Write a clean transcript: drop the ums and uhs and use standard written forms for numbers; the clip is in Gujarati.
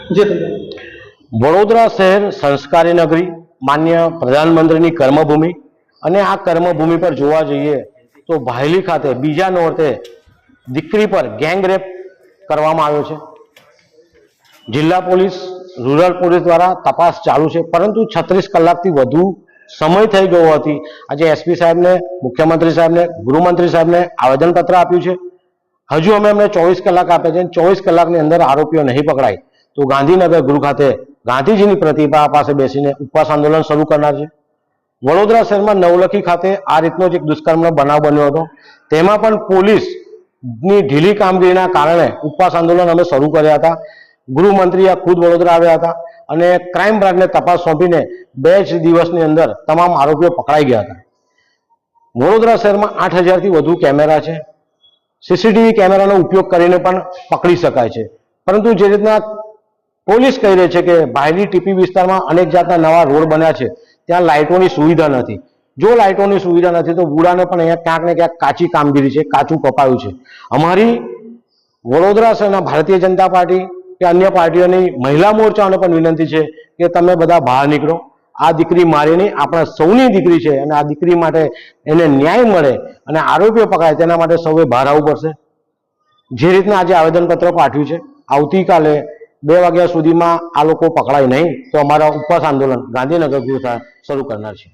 વડોદરા શહેર સંસ્કારી નગરી, માન્ય પ્રધાનમંત્રીની કર્મભૂમિ, અને આ કર્મભૂમિ પર જોવા જઈએ તો ભાયલી ખાતે બીજા નોરતે દીકરી પર ગેંગ રેપ કરવામાં આવ્યો છે। જિલ્લા પોલીસ, રૂરલ પોલીસ દ્વારા તપાસ ચાલુ છે, પરંતુ 36 કલાકથી વધુ સમય થઈ ગયો હતી। આજે એસપી સાહેબને, મુખ્યમંત્રી સાહેબને, ગૃહમંત્રી સાહેબને આવેદનપત્ર આપ્યું છે। હજુ અમે એમને 24 કલાક આપ્યા છે। 24 કલાકની અંદર આરોપીઓ નહીં પકડાય તો ગાંધીનગર ગૃહ ખાતે ગાંધીજીની પ્રતિભા પાસે બેસીને ઉપવાસ આંદોલન શરૂ કરનાર છે। વડોદરા શહેરમાં નવલખી ખાતે આ રીતનો જ એક દુષ્કર્મનો બનાવ બન્યો હતો, તેમાં પણ પોલીસની ઢીલી કામગીરીના કારણે ઉપવાસ આંદોલન અમે શરૂ કર્યા હતા। ગૃહમંત્રી ખુદ વડોદરા આવ્યા હતા અને ક્રાઇમ બ્રાન્ચને તપાસ સોંપીને 2 જ દિવસની અંદર તમામ આરોપીઓ પકડાઈ ગયા હતા। વડોદરા શહેરમાં 8000થી વધુ કેમેરા છે, સીસીટીવી કેમેરાનો ઉપયોગ કરીને પણ પકડી શકાય છે, પરંતુ જે રીતના પોલીસ કહી રહી છે કે ભાયલી ટીપી વિસ્તારમાં અનેક જાતના નવા રોડ બન્યા છે, ત્યાં લાઇટોની સુવિધા નથી। જો લાઇટોની સુવિધા નથી તો વુડાને પણ અહીંયા ક્યાંક ને ક્યાંક કાચી કામગીરી છે, કાચું કપાયું છે। અમારી વડોદરા શહેરના ભારતીય જનતા પાર્ટી કે અન્ય પાર્ટીઓની મહિલા મોરચાઓને પણ વિનંતી છે કે તમે બધા બહાર નીકળો। આ દીકરી મારી નહીં, આપણા સૌની દીકરી છે અને આ દીકરી માટે એને ન્યાય મળે અને આરોપીઓ પકડાય તેના માટે સૌએ બહાર આવવું પડશે। જે રીતના આજે આવેદનપત્ર પાઠવ્યું છે, આવતીકાલે 2 વાગ્યા સુધીમાં આ લોકો પકડાય નહીં તો અમારા ઉપવાસ આંદોલન ગાંધીનગર ગૃહ શરૂ કરનાર છે।